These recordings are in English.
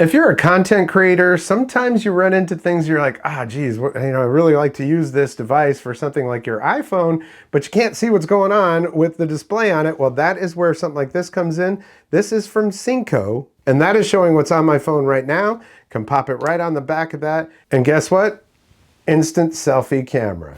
If you're a content creator, sometimes you run into things you're like, geez, I really like to use this device for something like your iPhone, but you can't see what's going on with the display on it. Well, that is where something like this comes in. This is from Synco, and that is showing what's on my phone right now. Can pop it right on the back of that. And guess what? Instant selfie camera.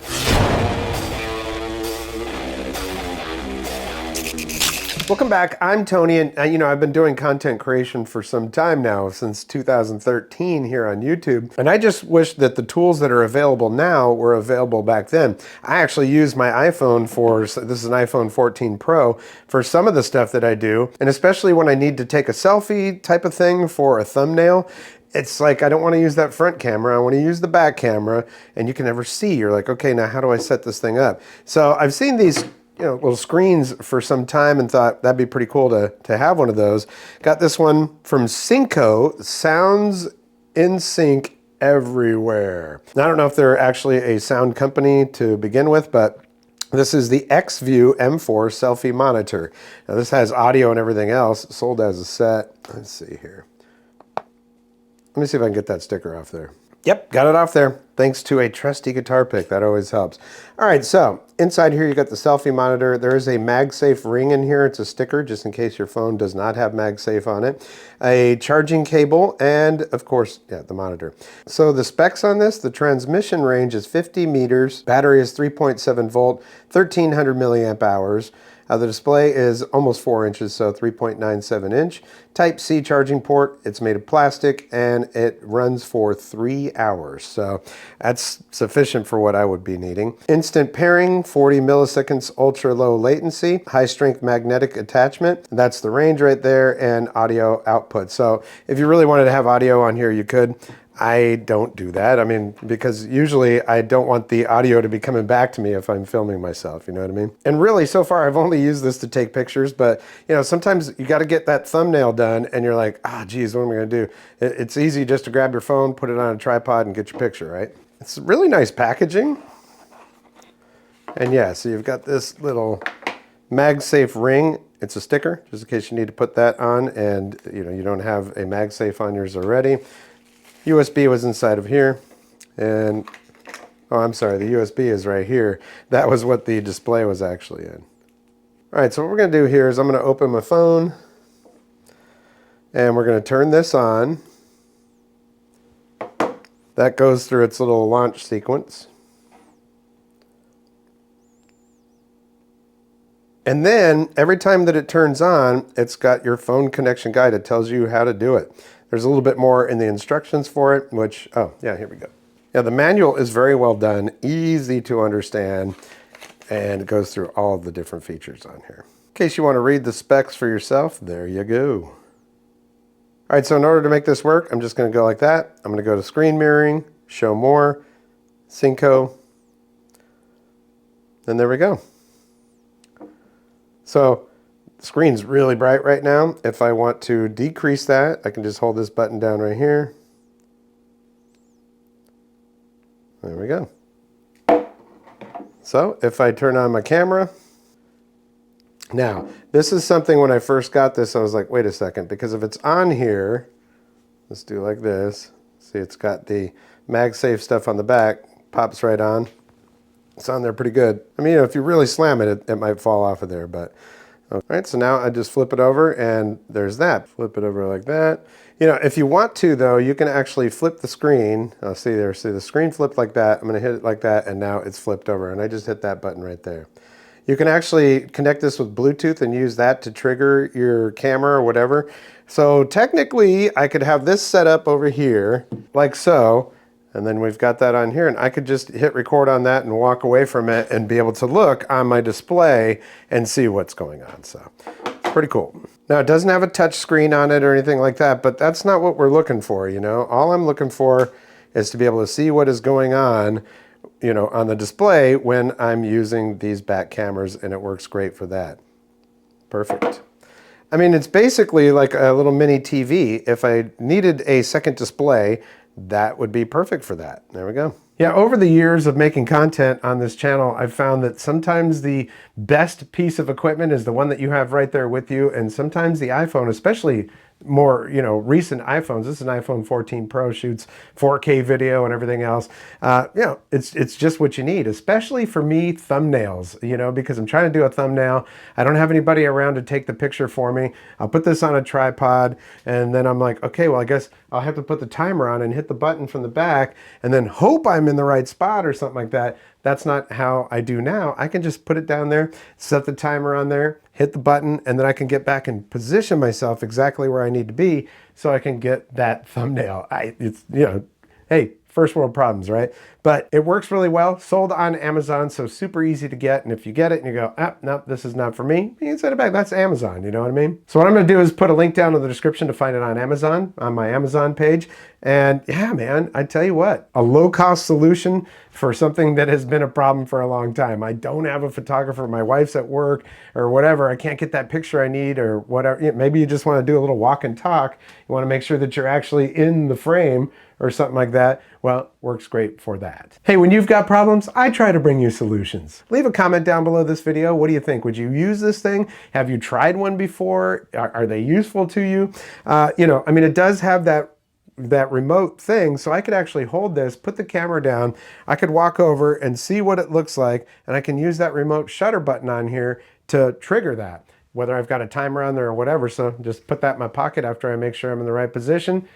Welcome back. I'm Tony, and I've been doing content creation for some time now, since 2013 here on YouTube. And I just wish that the tools that are available now were available back then. I actually use my iPhone this is an iPhone 14 Pro, for some of the stuff that I do. And especially when I need to take a selfie type of thing for a thumbnail, it's like I don't want to use that front camera. I want to use the back camera, and you can never see. You're like, okay, now how do I set this thing up? So I've seen these little screens for some time and thought that'd be pretty cool to have one of those. Got this one from Synco, sounds in sync everywhere. Now, I don't know if they're actually a sound company to begin with, but this is the XView M4 selfie monitor. Now this has audio and everything else, sold as a set. Let's see here. Let me see if I can get that sticker off there. Yep, got it off there, thanks to a trusty guitar pick. That always helps. All right, so inside here you got the selfie monitor. There is a MagSafe ring in here. It's a sticker just in case your phone does not have MagSafe on it. A charging cable, and of course, the monitor. So the specs on this, the transmission range is 50 meters. Battery is 3.7 volt, 1300 milliamp hours. The display is almost 4 inches, so 3.97 inch. Type-C charging port. It's made of plastic, and it runs for 3 hours. So that's sufficient for what I would be needing. Instant pairing, 40 milliseconds, ultra-low latency, high-strength magnetic attachment. That's the range right there, and audio output. So if you really wanted to have audio on here, you could. I don't do that. I mean, because usually I don't want the audio to be coming back to me if I'm filming myself, you know what I mean? And really, so far, I've only used this to take pictures, but sometimes you got to get that thumbnail done and you're like, geez, what am I going to do? It's easy just to grab your phone, put it on a tripod, and get your picture, right? It's really nice packaging. And yeah, so you've got this little MagSafe ring. It's a sticker, just in case you need to put that on and you don't have a MagSafe on yours already. USB was inside of here, and I'm sorry, the USB is right here. That was what the display was actually in. All right, so what we're going to do here is I'm going to open my phone, and we're going to turn this on. That goes through its little launch sequence. And then every time that it turns on, it's got your phone connection guide. It tells you how to do it. There's a little bit more in the instructions for it, which, here we go. Yeah, the manual is very well done, easy to understand, and it goes through all of the different features on here. In case you want to read the specs for yourself, there you go. All right, so in order to make this work, I'm just going to go like that. I'm going to go to screen mirroring, show more, Synco, and there we go. So the screen's really bright right now. If I want to decrease that, I can just hold this button down right here. There we go. So if I turn on my camera, now this is something when I first got this, I was like, wait a second, because if it's on here, let's do like this. See, it's got the MagSafe stuff on the back, pops right on. It's on there pretty good. I mean, if you really slam it, it might fall off of there, but all right, so now I just flip it over, and there's that. Flip it over like that. If you want to, though, you can actually flip the screen. See there, see the screen flipped like that. I'm going to hit it like that, and now it's flipped over, and I just hit that button right there. You can actually connect this with Bluetooth and use that to trigger your camera or whatever. So technically, I could have this set up over here, like so, and then we've got that on here, and I could just hit record on that and walk away from it and be able to look on my display and see what's going on. So it's pretty cool. Now, it doesn't have a touch screen on it or anything like that, but that's not what we're looking for, All I'm looking for is to be able to see what is going on, on the display when I'm using these back cameras, and it works great for that. Perfect. I mean, it's basically like a little mini TV. If I needed a second display, that would be perfect for that. There we go. Yeah, over the years of making content on this channel, I've found that sometimes the best piece of equipment is the one that you have right there with you, and sometimes the iPhone, especially more, recent iPhones. This is an iPhone 14 Pro, shoots 4K video and everything else. It's just what you need, especially for me, thumbnails, because I'm trying to do a thumbnail. I don't have anybody around to take the picture for me. I'll put this on a tripod, and then I'm like, okay, well, I guess I'll have to put the timer on and hit the button from the back and then hope I'm in the right spot or something like that. That's not how I do now. I can just put it down there, set the timer on there, hit the button, and then I can get back and position myself exactly where I need to be so I can get that thumbnail. Hey, first world problems, right? But it works really well. Sold on Amazon, so super easy to get. And if you get it and you go, no, this is not for me, you can send it back. That's Amazon, you know what I mean? So what I'm gonna do is put a link down in the description to find it on Amazon, on my Amazon page. And yeah, man, I tell you what, a low-cost solution for something that has been a problem for a long time. I don't have a photographer, my wife's at work or whatever, I can't get that picture I need or whatever. Maybe you just wanna do a little walk and talk. You wanna make sure that you're actually in the frame or something like that. Well, works great for that. Hey, when you've got problems, I try to bring you solutions. Leave a comment down below this video. What do you think? Would you use this thing? Have you tried one before? Are they useful to you? It does have that remote thing, so I could actually hold this, put the camera down, I could walk over and see what it looks like, and I can use that remote shutter button on here to trigger that, whether I've got a timer on there or whatever. So just put that in my pocket after I make sure I'm in the right position.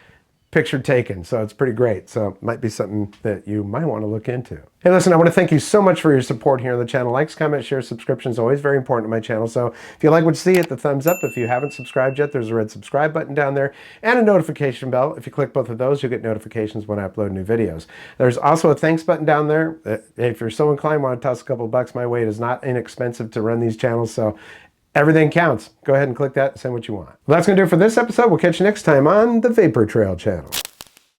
Picture taken. So it's pretty great. So it might be something that you might want to look into. Hey, listen, I want to thank you so much for your support here on the channel. Likes, comments, shares, subscriptions, always very important to my channel. So if you like what you see, hit the thumbs up. If you haven't subscribed yet, there's a red subscribe button down there and a notification bell. If you click both of those, you'll get notifications when I upload new videos. There's also a thanks button down there. If you're so inclined, want to toss a couple bucks my way, it is not inexpensive to run these channels. So everything counts. Go ahead and click that and send what you want. Well, that's going to do it for this episode. We'll catch you next time on the Vapor Trail channel.